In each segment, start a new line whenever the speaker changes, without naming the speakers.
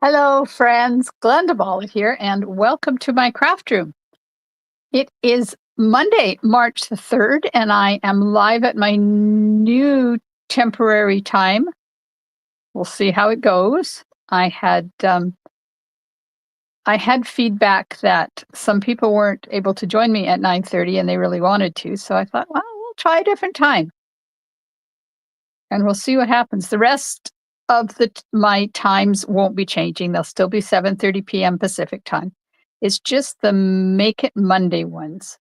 Hello, friends. Glenda Ballett here, and welcome to my craft room. It is Monday, March the 3rd, and I am live at my new temporary time. We'll see how it goes. I had feedback that some people weren't able to join me at 9:30, and they really wanted to. So I thought, well, we'll try a different time, and we'll see what happens. The rest of my times won't be changing. They'll still be 7:30 p.m. Pacific time. It's just the Make It Monday ones.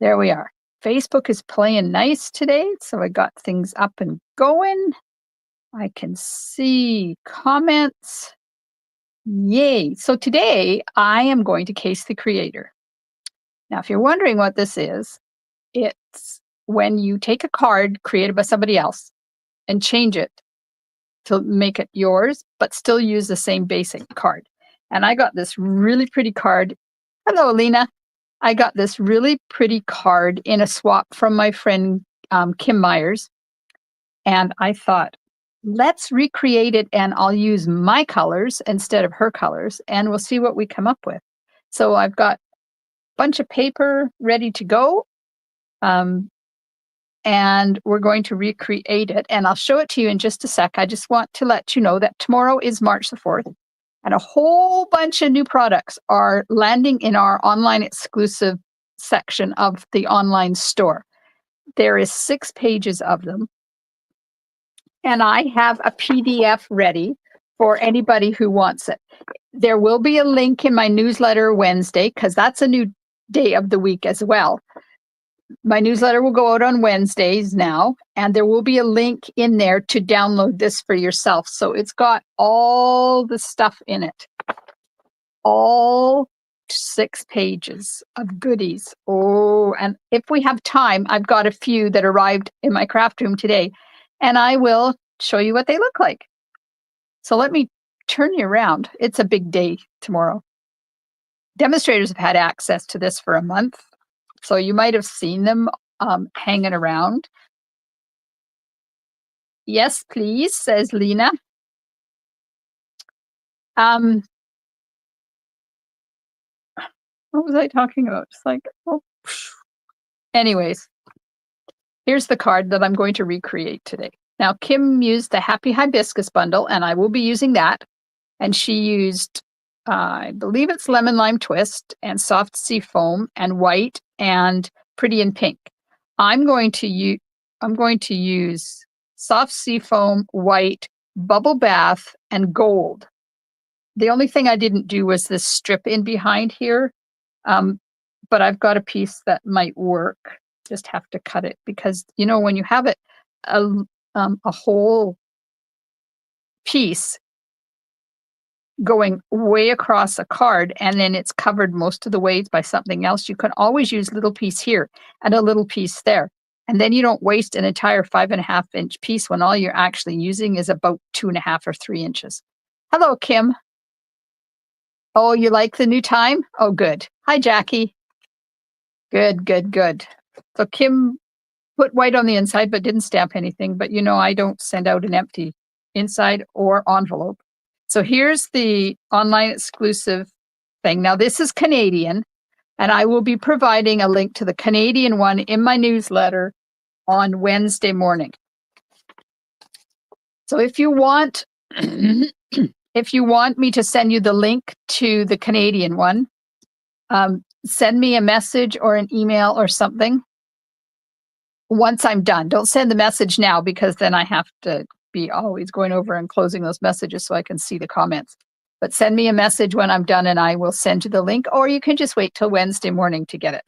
There we are. Facebook is playing nice today, so I got things up and going. I can see comments. Yay. So today I am going to case the creator. Now, if you're wondering what this is, it's when you take a card created by somebody else and change it to make it yours, but still use the same basic card. And I got this really pretty card. Hello, Alina. I got this really pretty card in a swap from my friend Kim Myers. And I thought, let's recreate it and I'll use my colors instead of her colors and we'll see what we come up with. So I've got a bunch of paper ready to go. And we're going to recreate it. And I'll show it to you in just a sec. I just want to let you know that tomorrow is March the 4th. And a whole bunch of new products are landing in our online exclusive section of the online store. There is 6 pages of them. And I have a PDF ready for anybody who wants it. There will be a link in my newsletter Wednesday, because that's a new day of the week as well. My newsletter will go out on Wednesdays now, and there will be a link in there to download this for yourself. So it's got all the stuff in it, all 6 pages of goodies. Oh, and if we have time, I've got a few that arrived in my craft room today, and I will show you what they look like. So let me turn you around. It's a big day tomorrow. Demonstrators have had access to this for a month. So you might have seen them hanging around. Yes, please, says Lena. What was I talking about? Just like, oh. Anyways, here's the card that I'm going to recreate today. Now, Kim used the Happy Hibiscus bundle, and I will be using that. And she used, I believe it's Lemon Lime Twist and Soft Sea Foam and white and Pretty in Pink. I'm going to use Soft Sea Foam, white, Bubble Bath, and gold. The only thing I didn't do was this strip in behind here, but I've got a piece that might work. Just have to cut it because, you know, when you have it a whole piece going way across a card and then it's covered most of the way by something else, you can always use a little piece here and a little piece there. And then you don't waste an entire 5.5-inch piece when all you're actually using is about 2.5 or 3 inches. Hello, Kim. Oh, you like the new time? Oh, good. Hi, Jackie. Good, good, good. So Kim put white on the inside, but didn't stamp anything. But you know, I don't send out an empty inside or envelope. So here's the online exclusive thing. Now, this is Canadian, and I will be providing a link to the Canadian one in my newsletter on Wednesday morning. So if you want, if you want me to send you the link to the Canadian one, send me a message or an email or something once I'm done. Don't send the message now because then I have to be always going over and closing those messages so I can see the comments. But send me a message when I'm done and I will send you the link, or you can just wait till Wednesday morning to get it.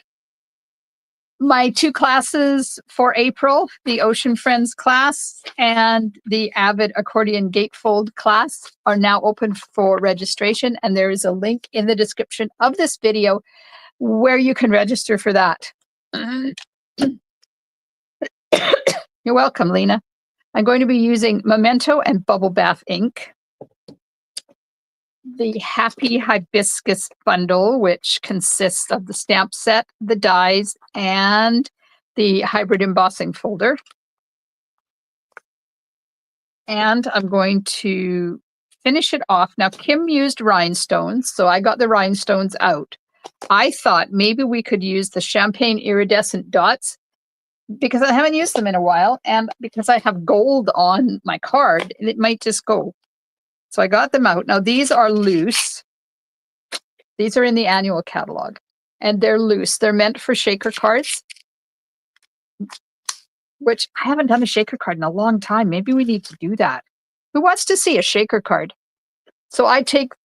My 2 classes for April, the Ocean Friends class and the Avid Accordion Gatefold class, are now open for registration. And there is a link in the description of this video where you can register for that. You're welcome, Lena. I'm going to be using Memento and Bubble Bath ink. The Happy Hibiscus bundle, which consists of the stamp set, the dies, and the hybrid embossing folder. And I'm going to finish it off. Now, Kim used rhinestones, so I got the rhinestones out. I thought maybe we could use the champagne iridescent dots because I haven't used them in a while, and because I have gold on my card, it might just go. So I got them out. Now, these are loose. These are in the annual catalog, and they're loose. They're meant for shaker cards, which I haven't done a shaker card in a long time. Maybe we need to do that. Who wants to see a shaker card? So I took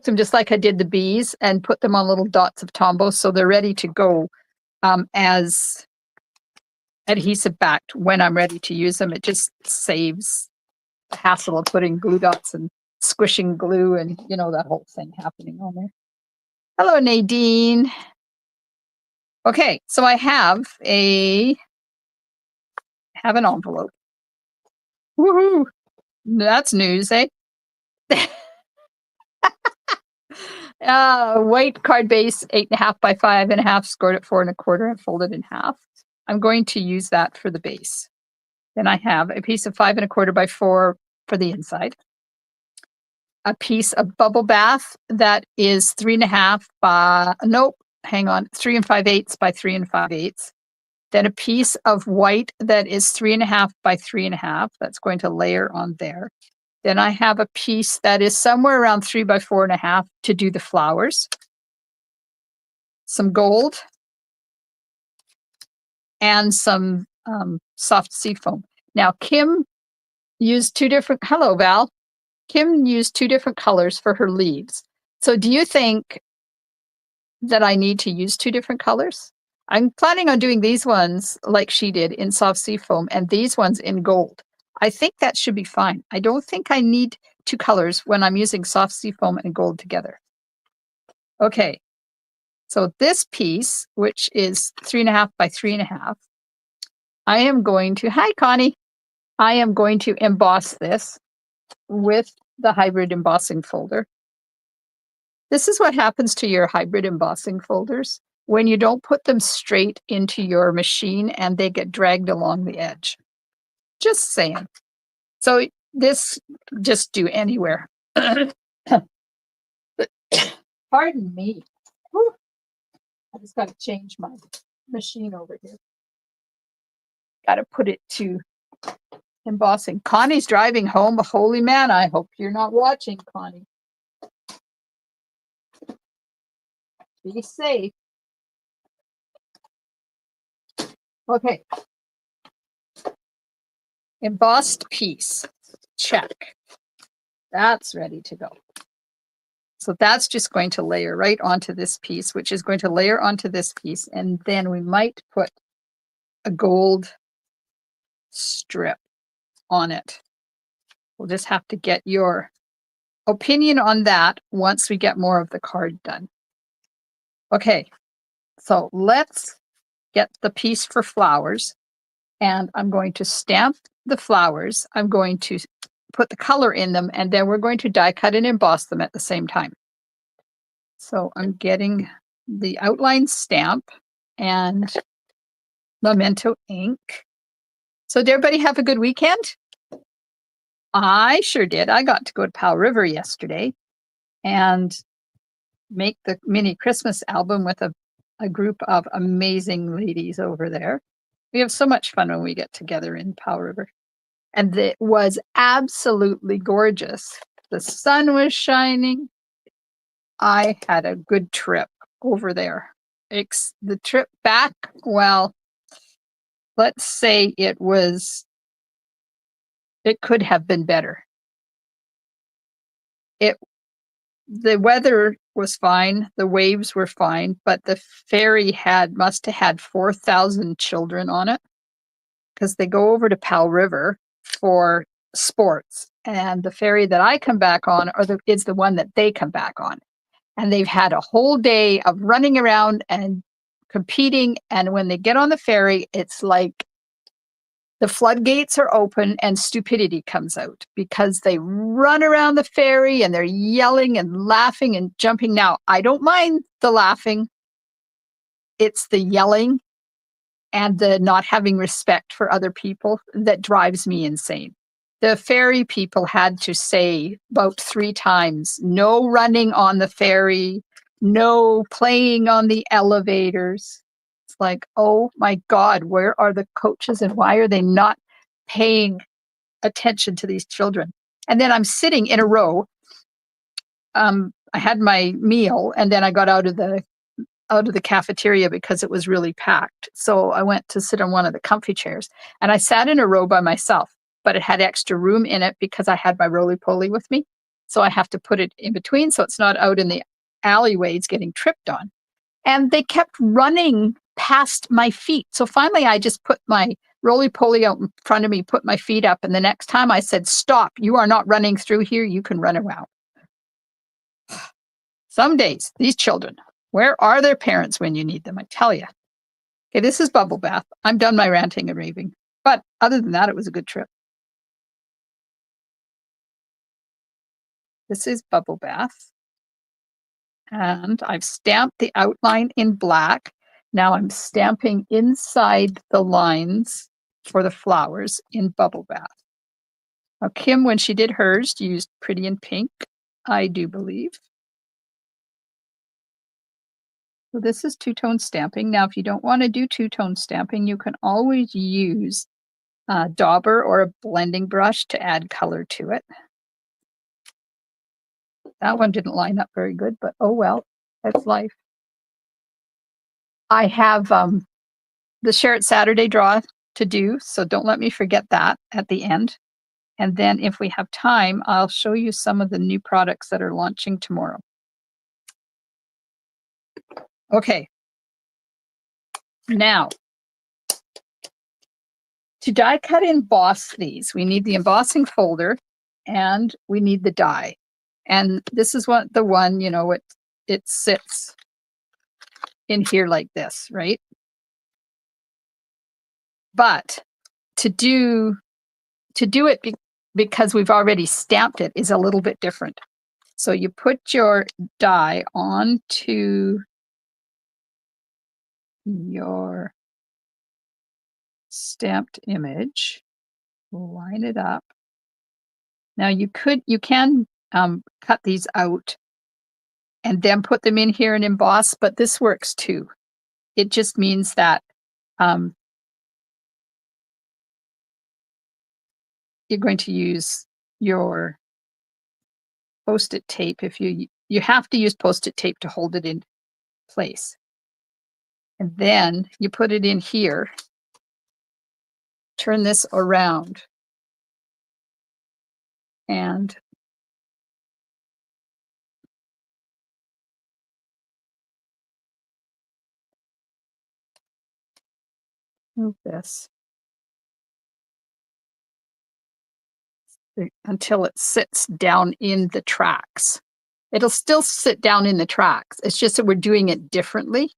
them just like I did the bees and put them on little dots of Tombow, so they're ready to go as adhesive backed when I'm ready to use them. It just saves the hassle of putting glue dots and squishing glue and, you know, that whole thing happening on there. Hello, Nadine. Okay, so I have an envelope. Woohoo! That's news, eh? White card base, 8.5 by 5.5, scored at 4 1/4 and folded in half. I'm going to use that for the base. Then I have a piece of 5 1/4 by 4 for the inside. A piece of bubble bath that is 3.5 by, nope, hang on, 3 5/8 by 3 5/8. Then a piece of white that is 3.5 by 3.5. That's going to layer on there. Then I have a piece that is somewhere around 3 by 4.5 to do the flowers. Some gold and some soft sea foam. Now, Kim used two different, hello, Val. Kim used two different colors for her leaves. So do you think that I need to use two different colors? I'm planning on doing these ones like she did in soft sea foam and these ones in gold. I think that should be fine. I don't think I need two colors when I'm using soft sea foam and gold together. Okay, so this piece, which is 3.5 by 3.5, I am going to, hi Connie, I am going to emboss this with the hybrid embossing folder. This is what happens to your hybrid embossing folders when you don't put them straight into your machine and they get dragged along the edge. Just saying. So this just do anywhere. Pardon me. Whew. I just got to change my machine over here. Got to put it to embossing. Connie's driving home. Holy man, I hope you're not watching, Connie. Be safe. Okay. Embossed piece. Check. That's ready to go. So that's just going to layer right onto this piece, which is going to layer onto this piece. And then we might put a gold strip on it. We'll just have to get your opinion on that once we get more of the card done. Okay, so let's get the piece for flowers. And I'm going to stamp the flowers. I'm going to put the color in them, and then we're going to die cut and emboss them at the same time. So I'm getting the outline stamp and Memento ink. So did everybody have a good weekend? I sure did. I got to go to Powell River yesterday and make the mini Christmas album with a group of amazing ladies over there. We have so much fun when we get together in Powell River. And it was absolutely gorgeous. The sun was shining. I had a good trip over there. The trip back, well, let's say it could have been better. The weather was fine, the waves were fine, but the ferry must have had 4,000 children on it because they go over to Powell River for sports. And the ferry that I come back on is the one that they come back on. And they've had a whole day of running around and competing. And when they get on the ferry, it's like the floodgates are open and stupidity comes out because they run around the ferry and they're yelling and laughing and jumping. Now, I don't mind the laughing. It's the yelling and the not having respect for other people that drives me insane. the ferry people had to say about 3 times, no running on the ferry, no playing on the elevators. It's like, oh my God, where are the coaches and why are they not paying attention to these children? And then I'm sitting in a row. I had my meal and then I got out of the cafeteria because it was really packed. So I went to sit on one of the comfy chairs and I sat in a row by myself, but it had extra room in it because I had my roly-poly with me. So I have to put it in between so it's not out in the alleyways getting tripped on. And they kept running past my feet. So finally I just put my roly-poly out in front of me, put my feet up, and the next time I said, stop, you are not running through here, you can run around. Some days, these children, where are their parents when you need them? I tell you. Okay, this is Bubble Bath. I'm done my ranting and raving. But other than that, it was a good trip. This is Bubble Bath. And I've stamped the outline in black. Now I'm stamping inside the lines for the flowers in Bubble Bath. Now, Kim, when she did hers, used Pretty in Pink, I do believe. So this is two-tone stamping. Now, if you don't want to do two-tone stamping, you can always use a dauber or a blending brush to add color to it. That one didn't line up very good, but oh well, that's life. I have the Share It Saturday draw to do, so don't let me forget that at the end. And then if we have time, I'll show you some of the new products that are launching tomorrow. Okay. Now, to die cut emboss these, we need the embossing folder and we need the die. And this is what the one, you know, it sits in here like this, right? But to do it because we've already stamped it is a little bit different. So you put your die onto your stamped image, line it up. Now you can cut these out and then put them in here and emboss, but this works too. It just means that you're going to use your Post-it tape. If you have to use Post-it tape to hold it in place. And then you put it in here, turn this around, and move this until it sits down in the tracks. It'll still sit down in the tracks. It's just that we're doing it differently.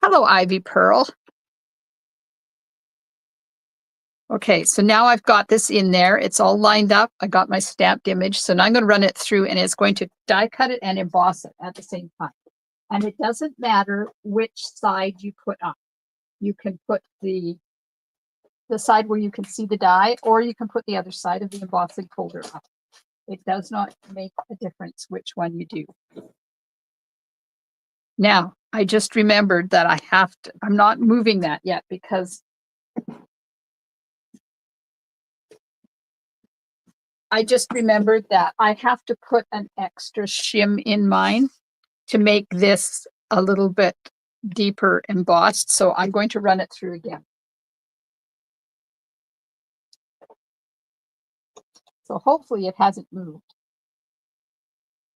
Hello, Ivy Pearl. Okay, so now I've got this in there. It's all lined up. I got my stamped image. So now I'm going to run it through and it's going to die cut it and emboss it at the same time. And it doesn't matter which side you put up. You can put the side where you can see the die, or you can put the other side of the embossing folder up. It does not make a difference which one you do. Now, I just remembered that I'm not moving that yet because I just remembered that I have to put an extra shim in mine to make this a little bit deeper embossed. So I'm going to run it through again. So hopefully it hasn't moved.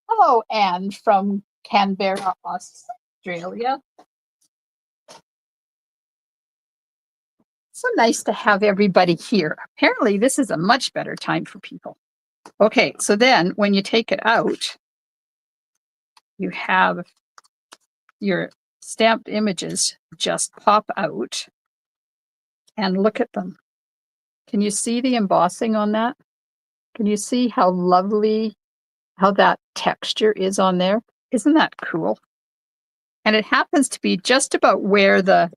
Hello, Anne from Canberra, Australia. So nice to have everybody here. Apparently this is a much better time for people. Okay, so then when you take it out, you have your stamped images just pop out and look at them. Can you see the embossing on that? Can you see how lovely, how that texture is on there? Isn't that cool? And it happens to be just about where the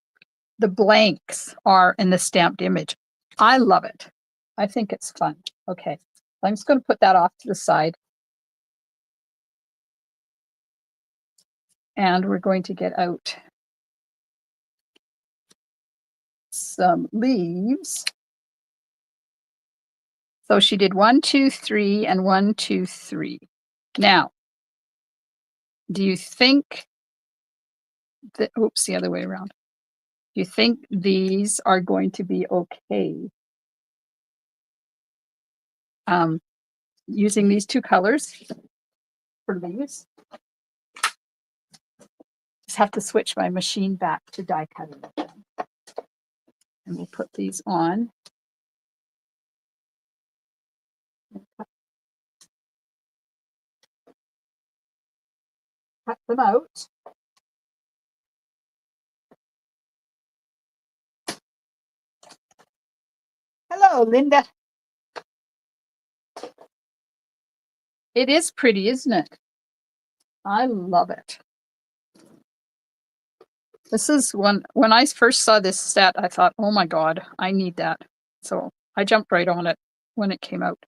blanks are in the stamped image. I love it. I think it's fun. Okay, I'm just going to put that off to the side. And we're going to get out some leaves. So she did 1, 2, 3, and 1, 2, 3. Now, do you think that, oops, the other way around. Do you think these are going to be okay? Using these two colors for leaves. Just have to switch my machine back to die cutting. And we'll put these on. Cut them out. Hello, Linda. It is pretty, isn't it? I love it. This is when I first saw this set, I thought, oh my God, I need that. So I jumped right on it when it came out.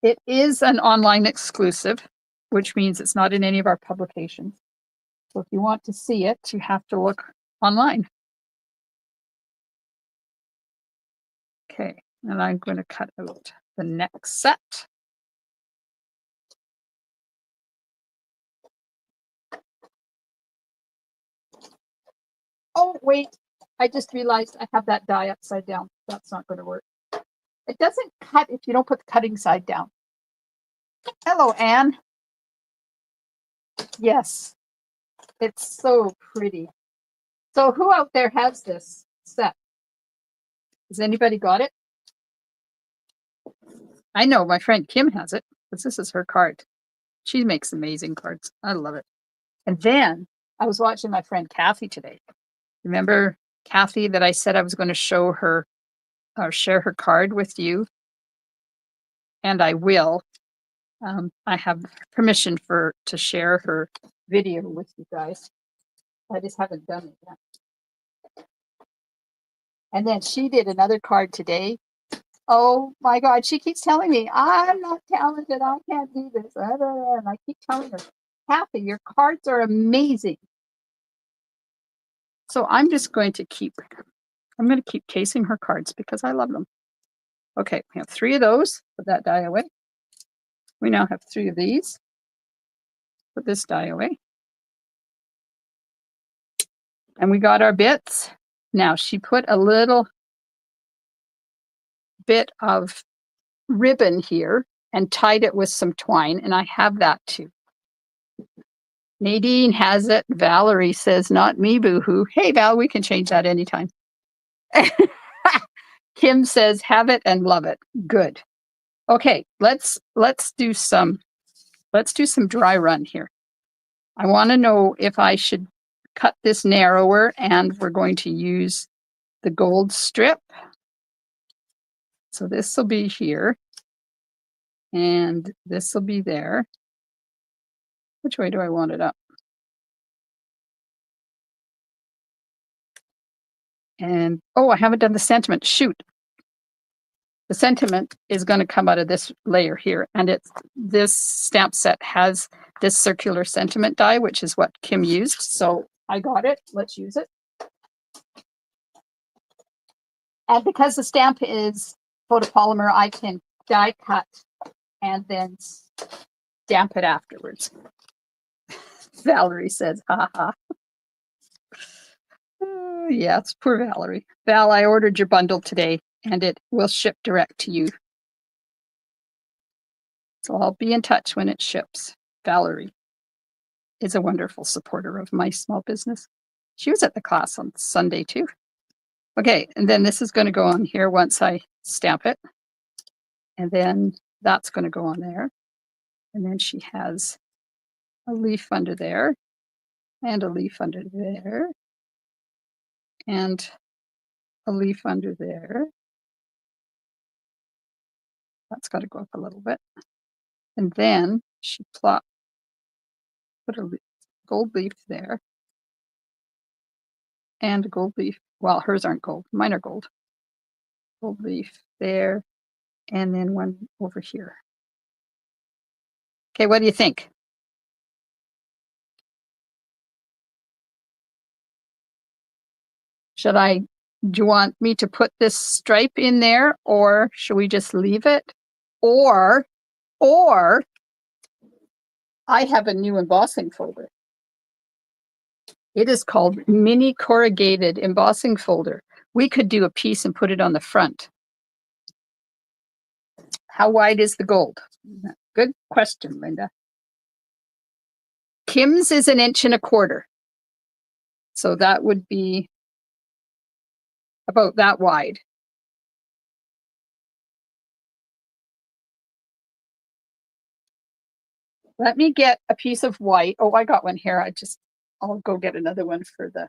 It is an online exclusive, which means it's not in any of our publications. So if you want to see it, you have to look online. Okay, and I'm going to cut out the next set. Oh, wait, I just realized I have that die upside down. That's not going to work. It doesn't cut if you don't put the cutting side down. Hello, Anne. Yes, it's so pretty. So who out there has this set? Has anybody got it? I know my friend Kim has it, because this is her card. She makes amazing cards. I love it. And then I was watching my friend Kathy today. Remember Kathy that I said I was going to show her or share her card with you? And I will. I have permission to share her video with you guys. I just haven't done it yet. And then she did another card today. Oh my God, she keeps telling me, I'm not talented, I can't do this. And I keep telling her, Kathy, your cards are amazing. So I'm just going to keep casing her cards because I love them. Okay, we have 3 of those. Put that die away. We now have 3 of these. Put this die away. And we got our bits. Now she put a little bit of ribbon here and tied it with some twine, and I have that too. Nadine has it. Valerie says, not me, boo-hoo. Hey, Val, we can change that anytime. Kim says, have it and love it. Good. Okay, let's do some dry run here. I want to know if I should cut this narrower, and we're going to use the gold strip. So this will be here, and this will be there. Which way do I want it up? And, oh, I haven't done the sentiment. Shoot. The sentiment is going to come out of this layer here. And this stamp set has this circular sentiment die, which is what Kim used. So I got it. Let's use it. And because the stamp is photopolymer, I can die cut and then stamp it afterwards. Valerie says, haha. Yes, poor Valerie. Val, I ordered your bundle today and it will ship direct to you. So I'll be in touch when it ships. Valerie is a wonderful supporter of my small business. She was at the class on Sunday too. Okay, and then this is going to go on here once I stamp it. And then that's going to go on there. And then she has a leaf under there and a leaf under there and a leaf under there. That's got to go up a little bit. And then she put a gold leaf there and a gold leaf. Well, hers aren't gold. Mine are gold. Gold leaf there and then one over here. Okay, what do you think? Do you want me to put this stripe in there, or should we just leave it? Or I have a new embossing folder. It is called Mini Corrugated Embossing Folder. We could do a piece and put it on the front. How wide is the gold? Good question, Linda. Kim's is 1.25 inches. So that would be about that wide. Let me get a piece of white. Oh, I got one here. I'll go get another one for the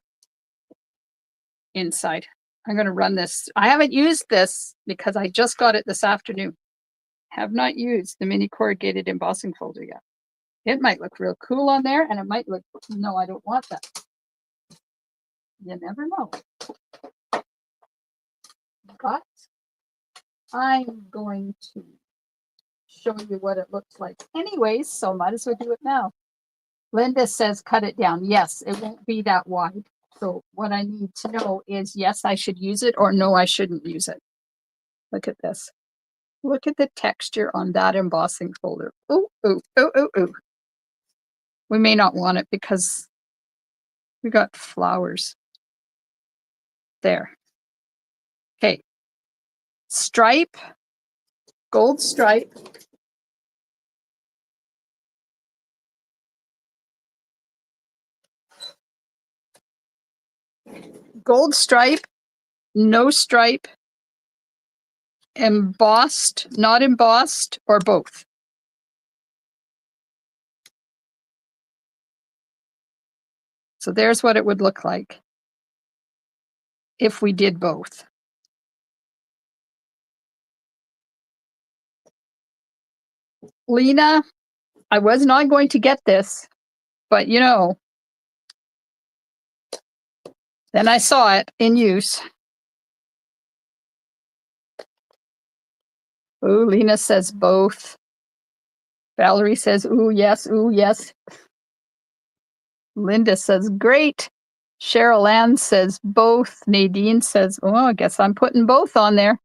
inside. I'm going to run this. I haven't used this because I just got it this afternoon. Have not used the Mini Corrugated Embossing Folder yet. It might look real cool on there, and it might look, no, I don't want that. You never know. But I'm going to show you what it looks like anyways, so might as well do it now. Linda says cut it down. Yes, it won't be that wide. So what I need to know is, yes, I should use it, or no, I shouldn't use it. Look at this. Look at the texture on that embossing folder. Ooh, ooh, ooh, ooh, ooh. We may not want it because we got flowers there. Okay. Stripe, gold stripe. Gold stripe, no stripe, embossed, not embossed, or both. So there's what it would look like if we did both. Lena, I was not going to get this, but you know, then I saw it in use. Ooh, Lena says both. Valerie says, ooh, yes, ooh, yes. Linda says, great. Cheryl Ann says both. Nadine says, oh, I guess I'm putting both on there.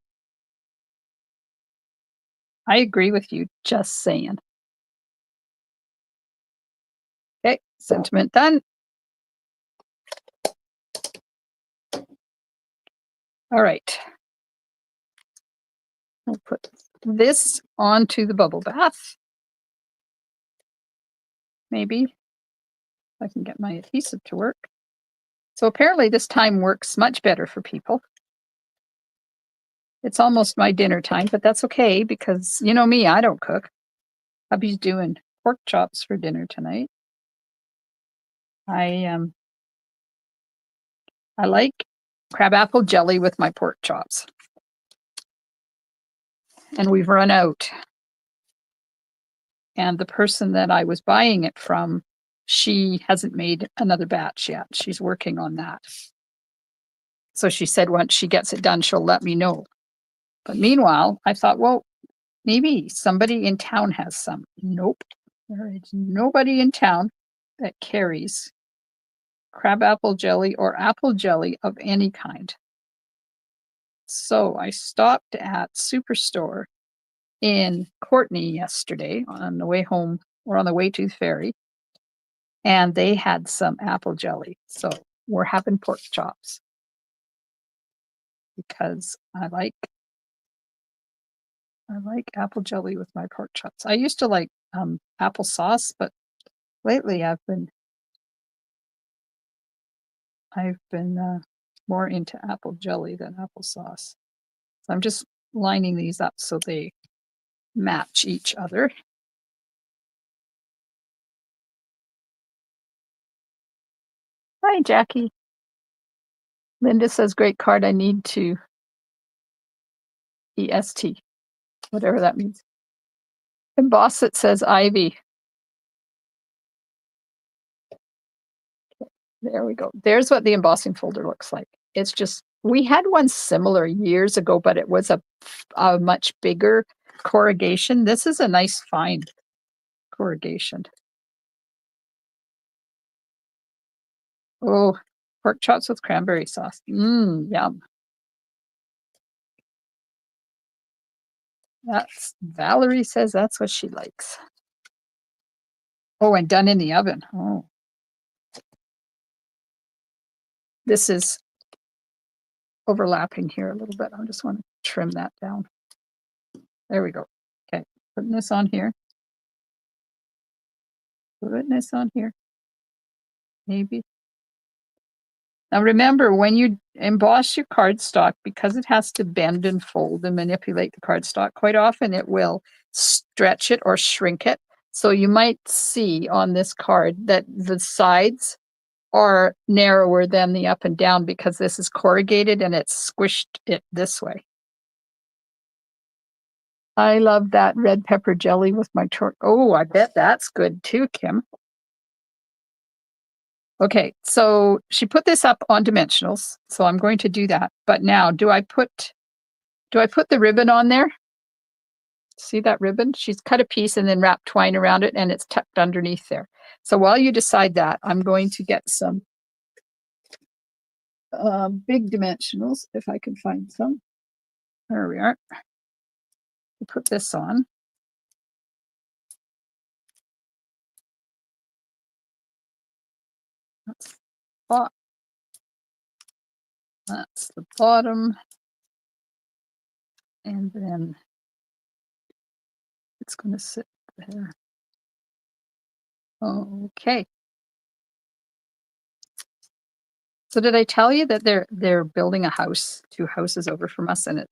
I agree with you, just saying. Okay, sentiment done. All right. I'll put this onto the bubble bath. Maybe I can get my adhesive to work. So apparently this time works much better for people. It's almost my dinner time, but that's okay because you know me, I don't cook. Hubby's doing pork chops for dinner tonight. I like crabapple jelly with my pork chops. And we've run out. And the person that I was buying it from, she hasn't made another batch yet. She's working on that. So she said once she gets it done, she'll let me know. But meanwhile, I thought, well, maybe somebody in town has some. Nope. There is nobody in town that carries crabapple jelly or apple jelly of any kind. So I stopped at Superstore in Courtney yesterday on the way home or on the way to the ferry, and they had some apple jelly. So we're having pork chops because I like apple jelly with my pork chops. I used to like apple sauce, but lately I've been more into apple jelly than applesauce. So I'm just lining these up so they match each other. Hi, Jackie. Linda says, great card. I need to EST, whatever that means. Emboss it says Ivy. There we go. There's what the embossing folder looks like. It's just We had one similar years ago, but it was a much bigger corrugation. This is a nice fine corrugation. Oh, pork chops with cranberry sauce. Yum. Valerie says that's what she likes. Oh, and done in the oven. Oh, this is overlapping here a little bit. I just want to trim that down. There we go. Okay, putting this on here. Putting this on here. Maybe. Now remember, when you emboss your cardstock, because it has to bend and fold and manipulate the cardstock, quite often it will stretch it or shrink it. So you might see on this card that the sides are narrower than the up and down because this is corrugated and it's squished it this way. I love that red pepper jelly with my Oh, I bet that's good too, Kim. Okay, so she put this up on dimensionals, so I'm going to do that. But now, do I put the ribbon on there? See that ribbon? She's cut a piece and then wrapped twine around it, and it's tucked underneath there. So while you decide that, I'm going to get some big dimensionals, if I can find some. There we are. Put this on. That's the bottom. And then it's going to sit there. Okay. So did I tell you that they're building a house 2 houses over from us, and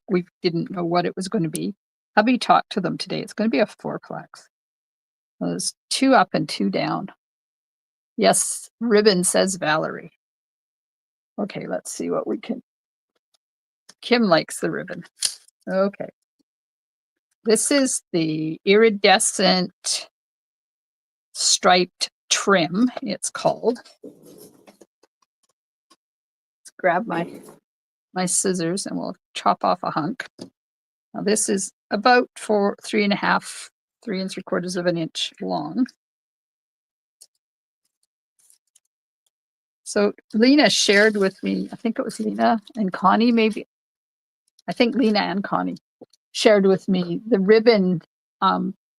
we didn't know what it was going to be. Hubby talked to them today. It's going to be a 4-plex. There's 2 up and 2 down. Yes, ribbon, says Valerie. Okay, let's see what we can. Kim likes the ribbon. Okay. This is the iridescent striped trim, it's called. Let's grab my scissors and we'll chop off a hunk. Now this is about 3.5, 3 3/4 of an inch long. So Lena shared with me, I think it was Lena and Connie, maybe. I think Lena and Connie shared with me the ribbon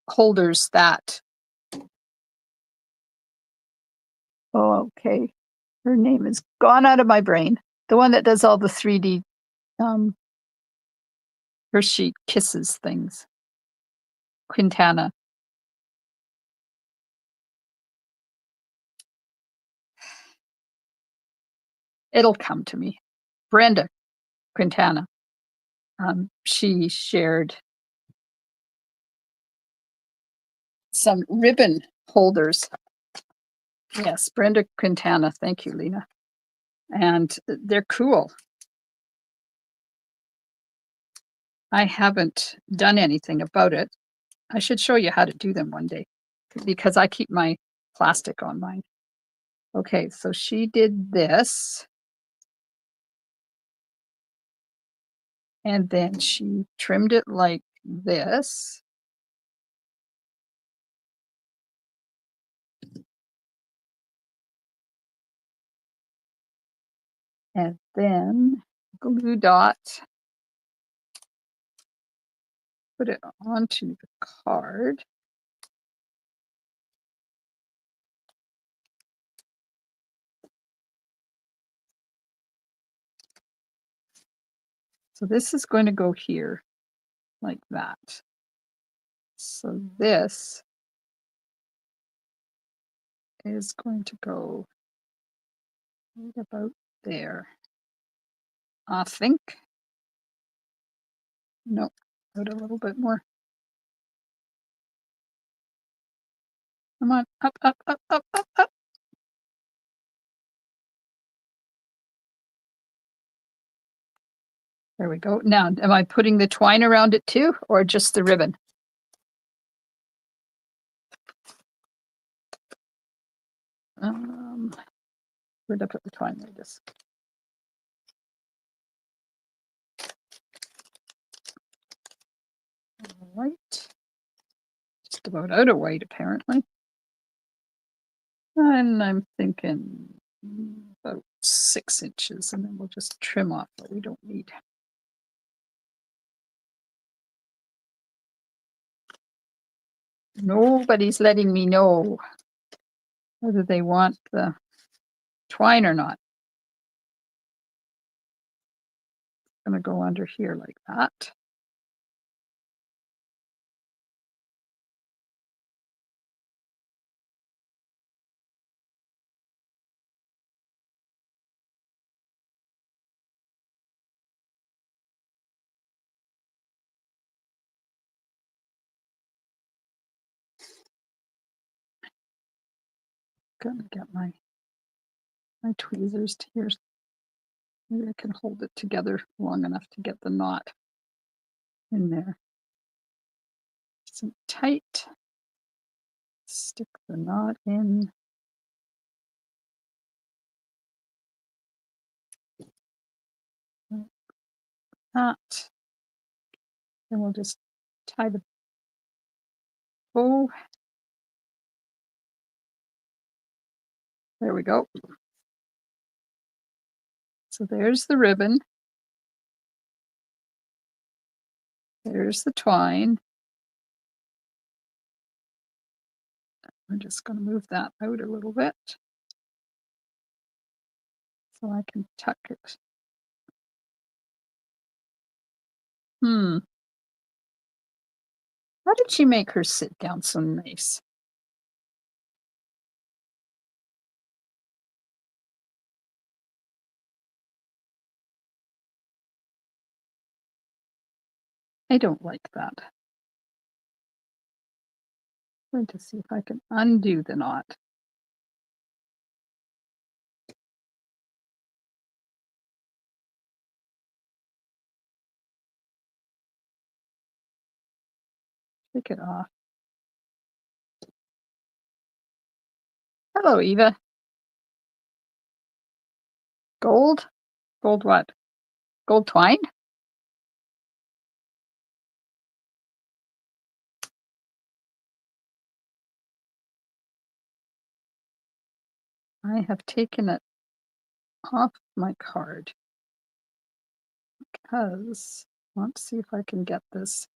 holders that. Oh, okay. Her name is gone out of my brain. The one that does all the 3D Hershey Kisses things. Quintana. It'll come to me. Brenda Quintana. She shared some ribbon holders. Yes, Brenda Quintana. Thank you, Lena. And they're cool. I haven't done anything about it. I should show you how to do them one day because I keep my plastic on mine. Okay, so she did this. And then she trimmed it like this. And then glue dot, put it onto the card. So this is going to go here like that. So this is going to go right about there. I think. No, put a little bit more. Come on, up, up, up, up, up, up. There we go. Now, am I putting the twine around it too, or just the ribbon? Where'd I put the twine? There it is. just about out of white, apparently. And I'm thinking about 6 inches, and then we'll just trim off what we don't need. Nobody's letting me know whether they want the twine or not. I'm going to go under here like that. Gonna get my tweezers to here. Maybe I can hold it together long enough to get the knot in there. Some tight. Stick the knot in. Like that. Then we'll just tie the bow. There we go. So there's the ribbon. There's the twine. I'm just going to move that out a little bit so I can tuck it. How did she make her sit down so nice? I don't like that. I'm going to see if I can undo the knot. Take it off. Hello, Eva. Gold? Gold what? Gold twine? I have taken it off my card because I want to see if I can get this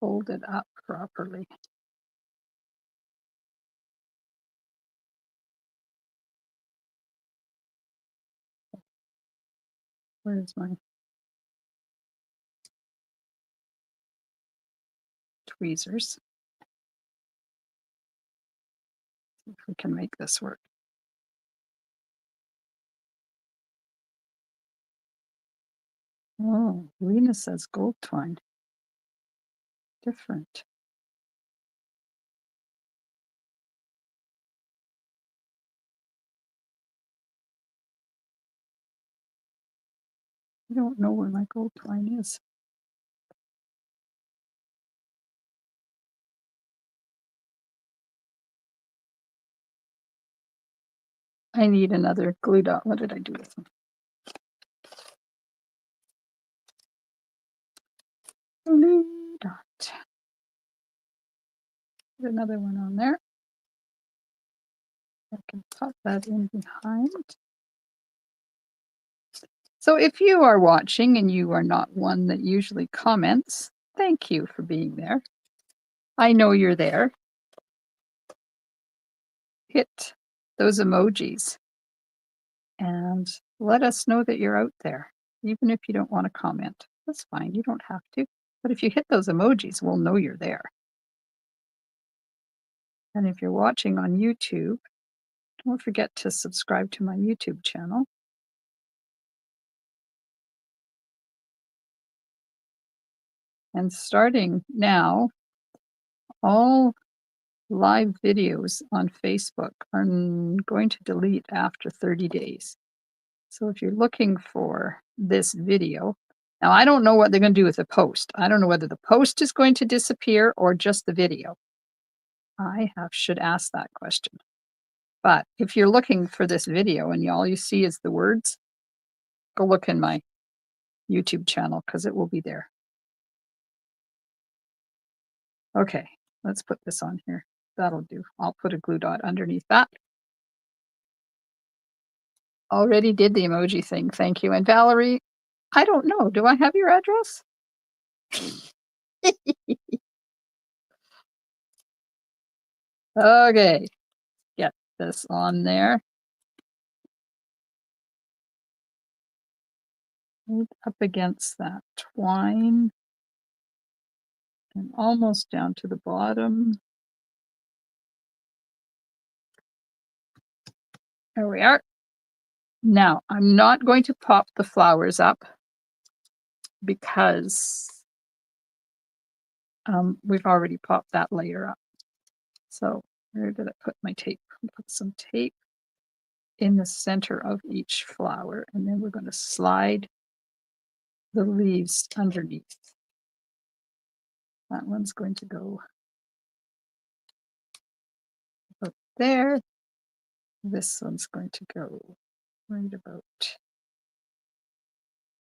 folded up properly. Where's my tweezers? See if we can make this work. Oh, Lena says gold twine. Different. I don't know where my gold twine is. I need another glue dot. What did I do with them? Glue dot. Put another one on there. I can pop that in behind. So if you are watching and you are not one that usually comments, thank you for being there. I know you're there. Hit those emojis and let us know that you're out there, even if you don't want to comment. That's fine. You don't have to. But if you hit those emojis, we'll know you're there. And if you're watching on YouTube, don't forget to subscribe to my YouTube channel. And starting now, all live videos on Facebook are going to delete after 30 days. So if you're looking for this video, now I don't know what they're going to do with the post. I don't know whether the post is going to disappear or just the video. I should ask that question. But if you're looking for this video and all you see is the words, go look in my YouTube channel because it will be there. Okay, Let's put this on here. That'll do. I'll put a glue dot underneath that. Already did the emoji thing. Thank you. And Valerie, I don't know. Do I have your address? Okay. Get this on there. Right up against that twine. And almost down to the bottom. There we are. Now, I'm not going to pop the flowers up because we've already popped that layer up. So where did I put my tape? I'll put some tape in the center of each flower, and then we're going to slide the leaves underneath. That one's going to go up there. This one's going to go right about,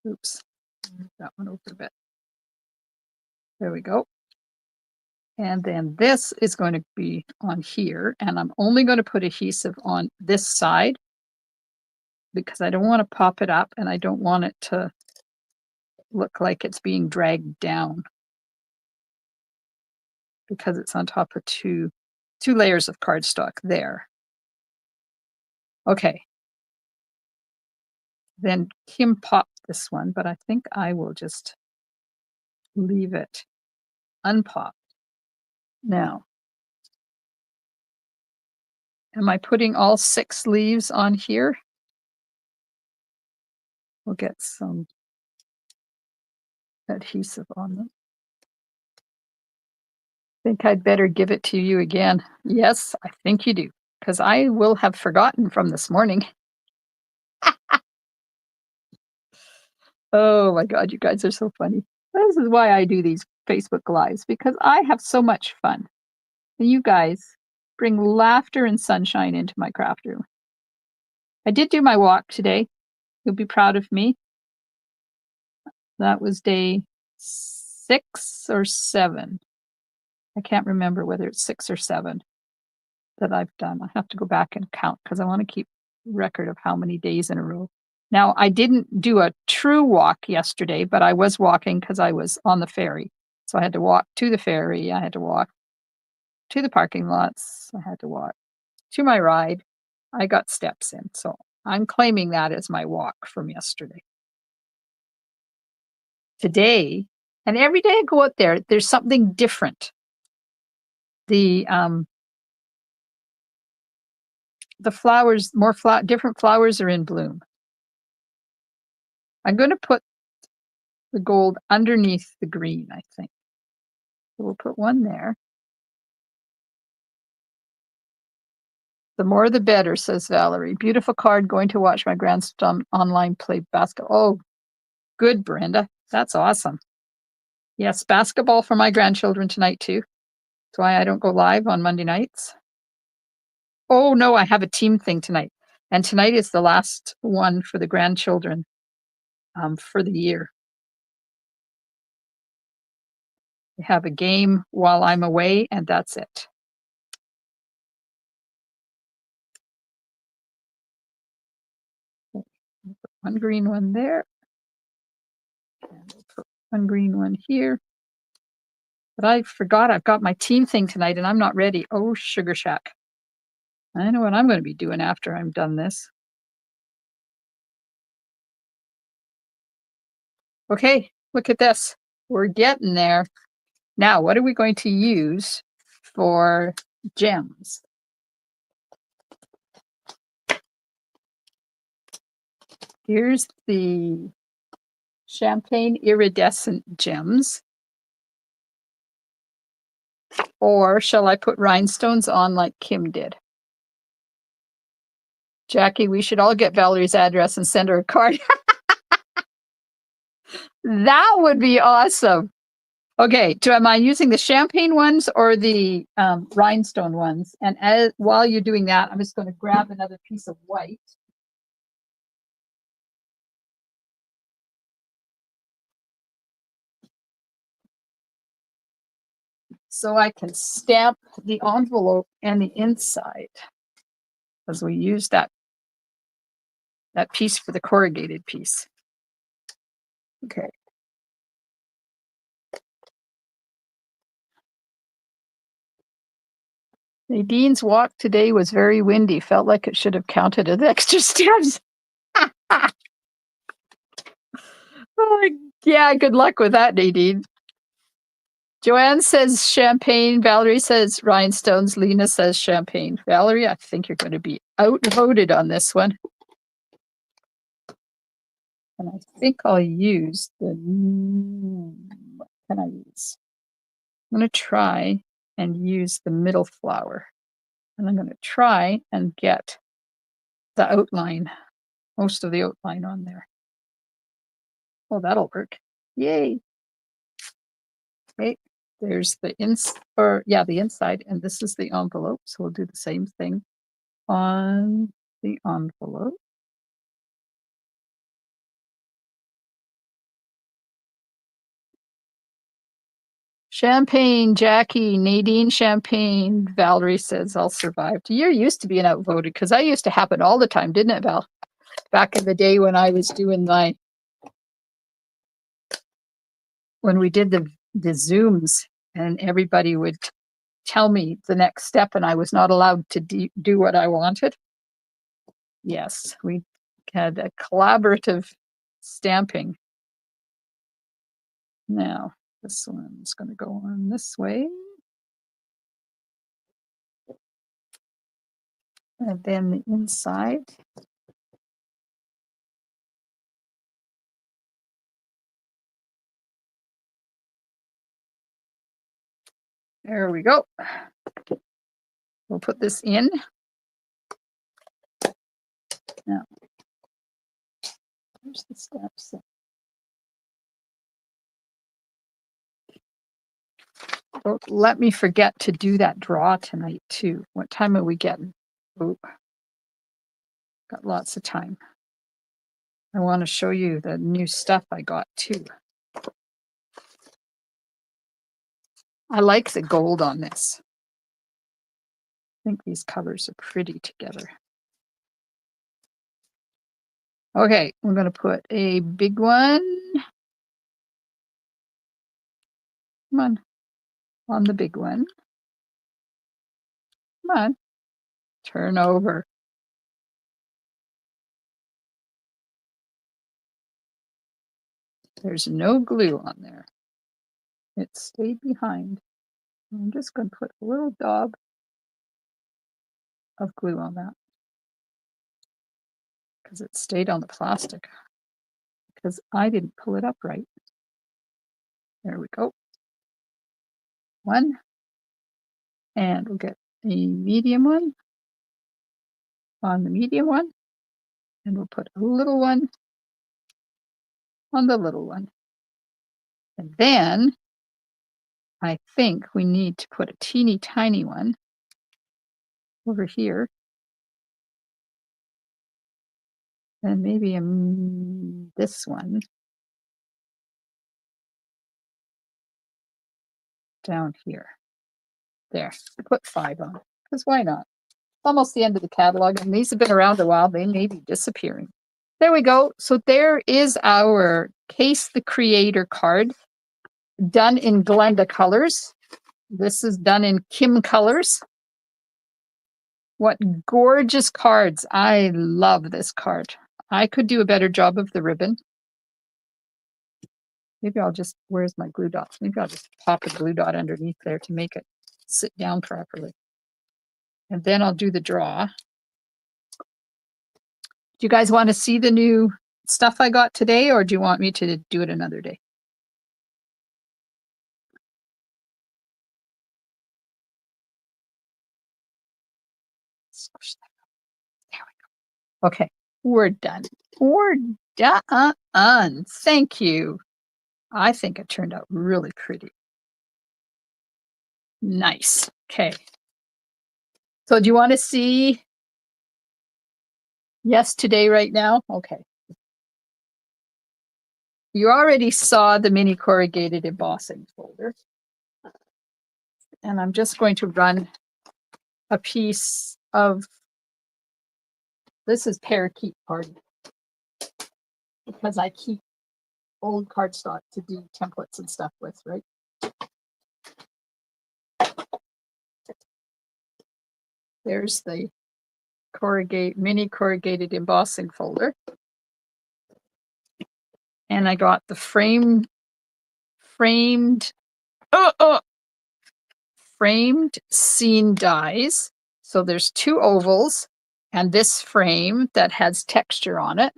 oops, move that one over a bit. There we go. And then this is going to be on here, and I'm only going to put adhesive on this side because I don't want to pop it up and I don't want it to look like it's being dragged down because it's on top of two layers of cardstock there. Okay. Then Kim popped this one, but I think I will just leave it unpopped. Now, am I putting all 6 leaves on here? We'll get some adhesive on them. I think I'd better give it to you again. Yes, I think you do, because I will have forgotten from this morning. Oh my God, you guys are so funny. This is why I do these Facebook Lives, because I have so much fun. And you guys bring laughter and sunshine into my craft room. I did do my walk today. You'll be proud of me. That was day 6 or 7. I can't remember whether it's 6 or 7 that I've done. I have to go back and count because I want to keep record of how many days in a row. Now, I didn't do a true walk yesterday, but I was walking because I was on the ferry. So I had to walk to the ferry. I had to walk to the parking lots. I had to walk to my ride. I got steps in. So I'm claiming that as my walk from yesterday. Today, and every day I go out there, there's something different. The flowers, different flowers are in bloom. I'm going to put the gold underneath the green, I think. So we'll put one there. The more the better, says Valerie. Beautiful card, going to watch my grandson online play basketball. Oh, good, Brenda. That's awesome. Yes, basketball for my grandchildren tonight too. That's why I don't go live on Monday nights. Oh no, I have a team thing tonight. And tonight is the last one for the grandchildren for the year. We have a game while I'm away, and that's it. Put one green one there. And we'll put one green one here. But I forgot I've got my team thing tonight and I'm not ready. Oh, sugar shack. I know what I'm going to be doing after I'm done this. Okay, look at this. We're getting there. Now, what are we going to use for gems? Here's the champagne iridescent gems. Or shall I put rhinestones on like Kim did? Jackie, we should all get Valerie's address and send her a card. That would be awesome. Okay, am I using the champagne ones or the rhinestone ones? And while you're doing that, I'm just going to grab another piece of white. so I can stamp the envelope and the inside, because we used that piece for the corrugated piece. Okay. Nadine's walk today was very windy. Felt like it should have counted as extra steps. Oh, yeah, good luck with that, Nadine. Joanne says champagne. Valerie says rhinestones. Lena says champagne. Valerie, I think you're going to be outvoted on this one. And I think I'll use the, what can I use? I'm going to try and use the middle flower. And I'm going to try and get the outline, most of the outline on there. Oh, that'll work. Yay. Okay, there's the the inside, and this is the envelope. So we'll do the same thing on the envelope. Champagne, Jackie, Nadine Champagne, Valerie says I'll survive. You're used to being outvoted, because I used to happen all the time, didn't it, Val? Back in the day when I was doing when we did the Zooms, and everybody would tell me the next step, and I was not allowed to do what I wanted. Yes, we had a collaborative stamping. Now, this one's going to go on this way. And then the inside. There we go. We'll put this in. Now, here's the steps. Don't let me forget to do that draw tonight too. What time are we getting? Oh, got lots of time. I want to show you the new stuff I got too. I like the gold on this. I think these colors are pretty together. Okay, we're going to put a big one. Come on the big one. Come on, turn over. There's no glue on there. It stayed behind. I'm just going to put a little daub of glue on that, because it stayed on the plastic, because I didn't pull it up right. There we go. One. And we'll get a medium one on the medium one. And we'll put a little one on the little one. And then I think we need to put a teeny tiny one over here. And maybe this one down here. There, put 5 on it, because why not? Almost the end of the catalog, and these have been around a while. They may be disappearing. There we go. So there is our Case the Creator card, done in Glenda colors. This is done in Kim colors. What gorgeous cards. I love this card. I could do a better job of the ribbon. Maybe I'll just, where's my glue dots? Maybe I'll just pop a glue dot underneath there to make it sit down properly. And then I'll do the draw. Do you guys want to see the new stuff I got today, or do you want me to do it another day? There we go. Okay, we're done. We're done. Thank you. I think it turned out really pretty. Nice. Okay. So do you want to see yes today right now? Okay. You already saw the mini corrugated embossing folder. And I'm just going to run a piece of, this is parakeet party, because I keep old cardstock to do templates and stuff with, right? There's the mini corrugated embossing folder. And I got the framed scene dies. So there's 2 ovals and this frame that has texture on it.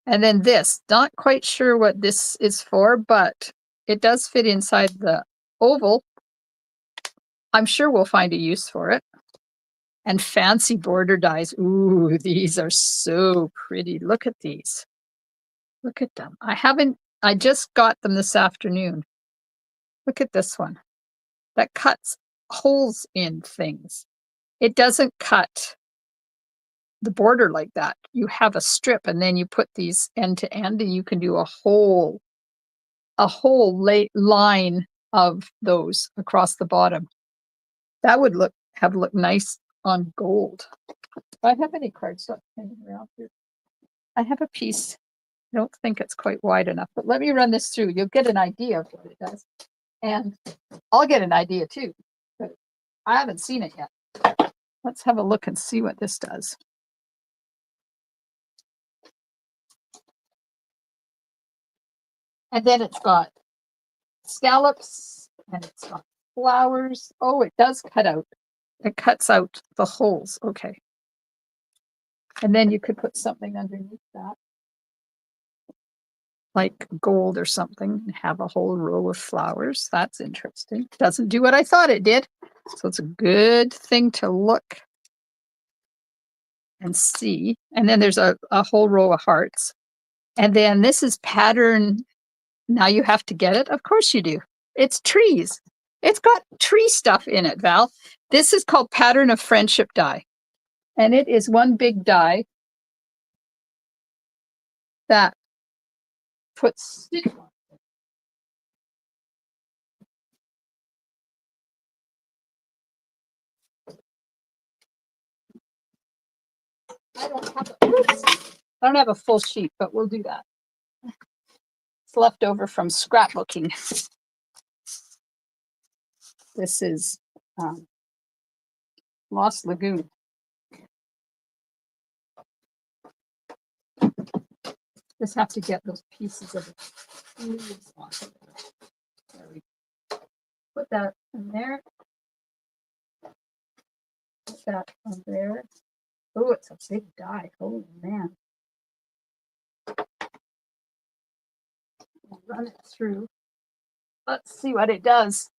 And then this, not quite sure what this is for, but it does fit inside the oval. I'm sure we'll find a use for it. And fancy border dies. Ooh, these are so pretty. Look at these. Look at them. I just got them this afternoon. Look at this one. That cuts holes in things. It doesn't cut the border like that. You have a strip and then you put these end to end and you can do a whole line of those across the bottom. That would look nice on gold. Do I have any cardstock hanging around here? I have a piece. I don't think it's quite wide enough, but let me run this through. You'll get an idea of what it does. And I'll get an idea too, but I haven't seen it yet. Let's have a look and see what this does. And then it's got scallops and it's got flowers. Oh, it does cut out. It cuts out the holes. Okay. And then you could put something underneath that, like gold or something, and have a whole row of flowers. That's interesting. Doesn't do what I thought it did. So it's a good thing to look and see. And then there's a whole row of hearts. And then this is pattern. Now you have to get it. Of course you do. It's trees. It's got tree stuff in it, Val. This is called Pattern of Friendship die. And it is one big die that puts stick on. I don't have a full sheet, but we'll do that. It's left over from scrapbooking. This is Lost Lagoon. Just have to get those pieces of it. There we go. Put that in there. Put that on there. Oh, it's a big die. Holy man. I'll run it through. Let's see what it does.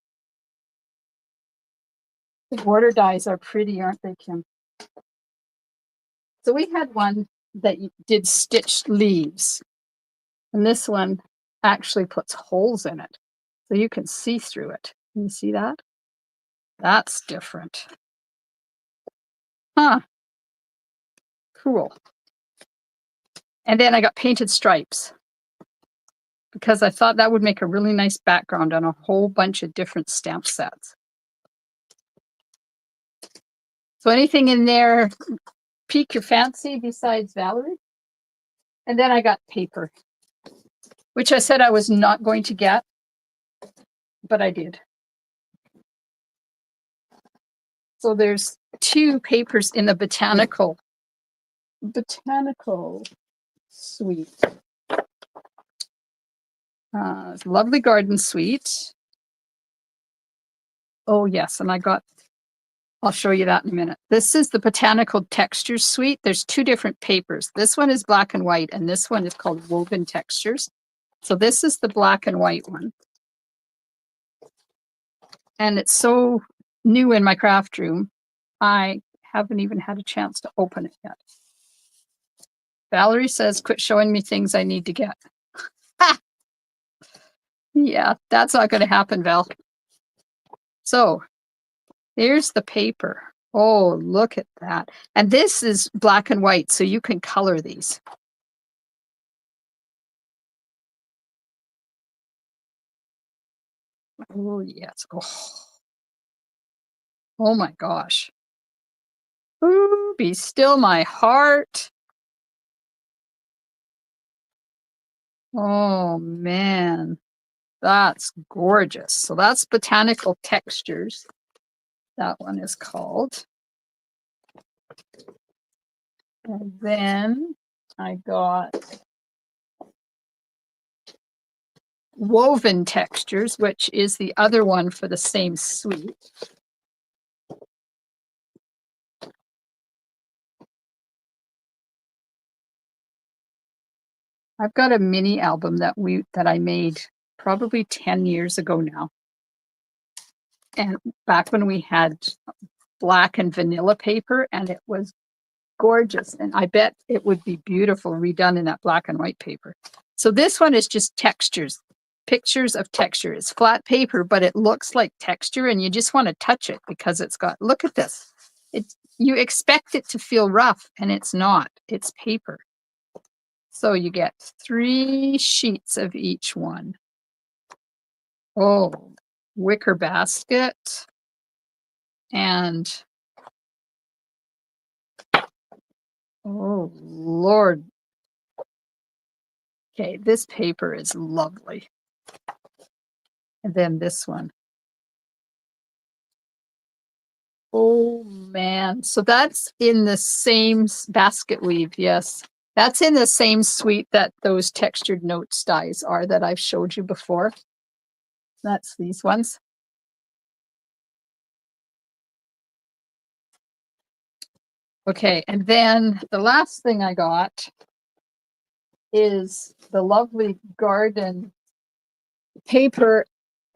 The border dies are pretty, aren't they, Kim? So we had one that did stitched leaves. And this one actually puts holes in it. So you can see through it. Can you see that? That's different. Huh. Cool. And then I got painted stripes because I thought that would make a really nice background on a whole bunch of different stamp sets. So anything in there pique your fancy besides Valerie? And then I got paper, which I said I was not going to get, but I did. So there's 2 papers in the botanical suite. Lovely garden suite. Oh yes, and I'll show you that in a minute. This is the botanical textures suite. There's 2 different papers. This one is black and white, and this one is called woven textures. So this is the black and white one. And it's so new in my craft room, I haven't even had a chance to open it yet. Valerie says, quit showing me things I need to get. Ah! Yeah, that's not going to happen, Val. So here's the paper. Oh, look at that. And this is black and white, so you can color these. Oh, yes. Oh, Oh my gosh. Ooh, be still my heart. Oh man, that's gorgeous. So that's Botanical Textures. That one is called. And then I got Woven Textures, which is the other one for the same suite. I've got a mini album that I made probably 10 years ago now. And back when we had black and vanilla paper, and it was gorgeous. And I bet it would be beautiful redone in that black and white paper. So this one is just textures, pictures of texture. It's flat paper, but it looks like texture, and you just want to touch it because it's got, look at this. You expect it to feel rough, and it's not. It's paper. So you get 3 sheets of each one. Oh, wicker basket. And oh, Lord. Okay, this paper is lovely. And then this one. Oh, man. So that's in the same basket weave, yes. That's in the same suite that those textured notes dies are that I've showed you before. That's these ones. Okay, and then the last thing I got is the lovely garden paper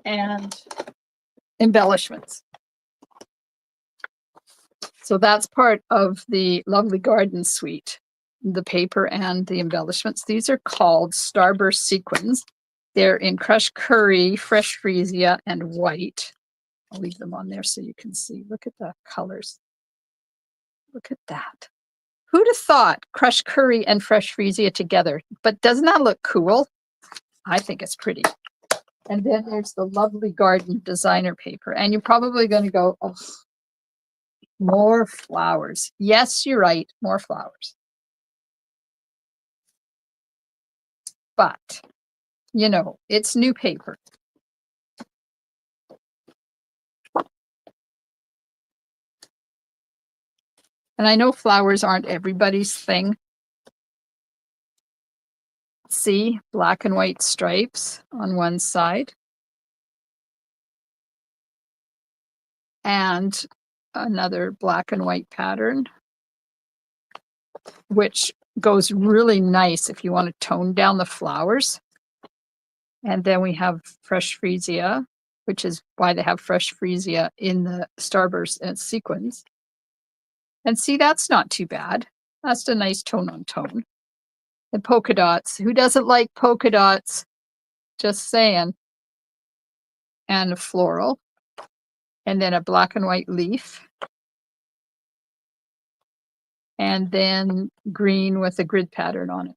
and embellishments. So that's part of the lovely garden suite, the paper and the embellishments. These are called Starburst Sequins. They're in crushed curry, fresh freesia, and white. I'll leave them on there so you can see. Look at the colors. Look at that. Who'd have thought crushed curry and fresh freesia together? But doesn't that look cool? I think it's pretty. And then there's the lovely garden designer paper. And you're probably going to go, oh, more flowers. Yes, you're right, more flowers. But, you know, it's new paper. And I know flowers aren't everybody's thing. See, black and white stripes on one side. And another black and white pattern, which goes really nice if you want to tone down the flowers. And then we have fresh freesia, which is why they have fresh freesia in the starburst and sequins. And see, that's not too bad. That's a nice tone on tone. And polka dots. Who doesn't like polka dots? Just saying. And a floral. And then a black and white leaf. And then green with a grid pattern on it.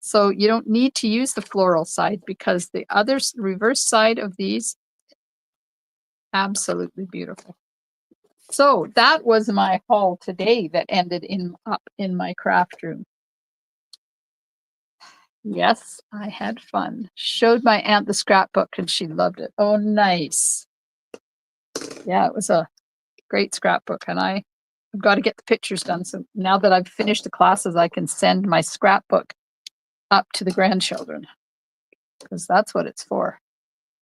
So you don't need to use the floral side because the other reverse side of these, absolutely beautiful. So that was my haul today that ended up in my craft room. Yes, I had fun. Showed my aunt the scrapbook and she loved it. Oh, nice. Yeah, it was a great scrapbook, and I've got to get the pictures done. So now that I've finished the classes, I can send my scrapbook up to the grandchildren because that's what it's for.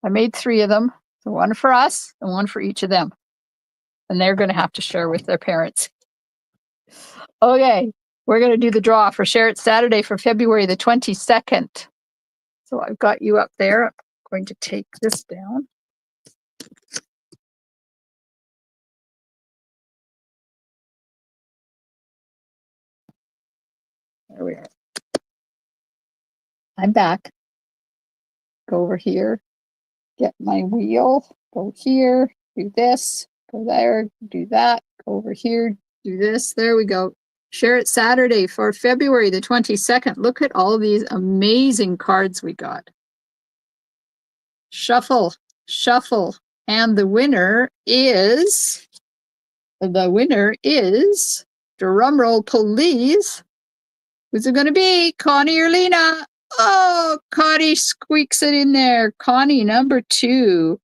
I made 3 of them, so one for us and one for each of them. And they're going to have to share with their parents. Okay, we're going to do the draw for Share It Saturday for February the 22nd. So I've got you up there. I'm going to take this down. There we are. I'm back. Go over here, get my wheel, go here, do this, go there, do that, go over here, do this. There we go. Share It Saturday for February the 22nd. Look at all these amazing cards we got. Shuffle, shuffle. And the winner is the winner is, drumroll please, who's it going to be? Connie or Lena? Oh, Connie squeaks it in there. Connie, number 2.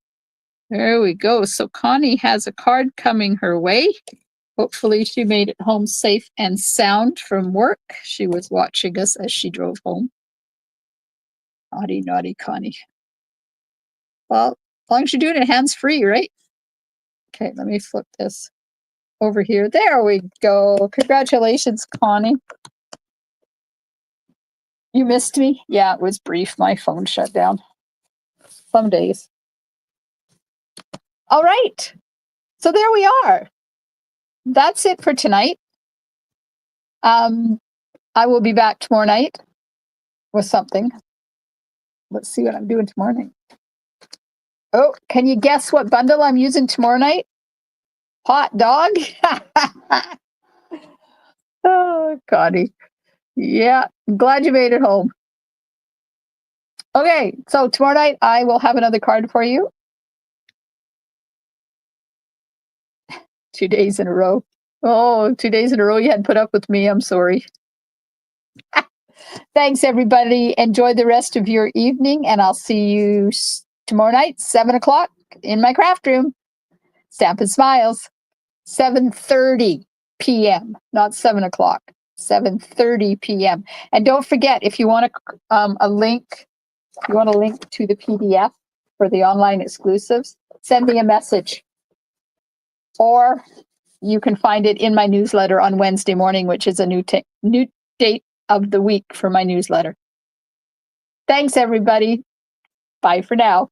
There we go. So Connie has a card coming her way. Hopefully she made it home safe and sound from work. She was watching us as she drove home. Naughty, naughty Connie. Well, as long as you're doing it hands-free, right? Okay, let me flip this over here. There we go. Congratulations, Connie. You missed me? Yeah, it was brief. My phone shut down. Some days. All right. So there we are. That's it for tonight. I will be back tomorrow night with something. Let's see what I'm doing tomorrow night. Oh, can you guess what bundle I'm using tomorrow night? Hot dog? Oh, Connie. Yeah, I'm glad you made it home. Okay, so tomorrow night I will have another card for you. 2 days in a row. Oh, 2 days in a row you had put up with me. I'm sorry. Thanks, everybody. Enjoy the rest of your evening, and I'll see you tomorrow night, 7 o'clock in my craft room. Stampin' Smiles, 7:30 p.m., not 7 o'clock, 7:30 p.m. And don't forget, if you want a link, if you want a link to the PDF for the online exclusives, send me a message. Or you can find it in my newsletter on Wednesday morning, which is a new date of the week for my newsletter. Thanks, everybody. Bye for now.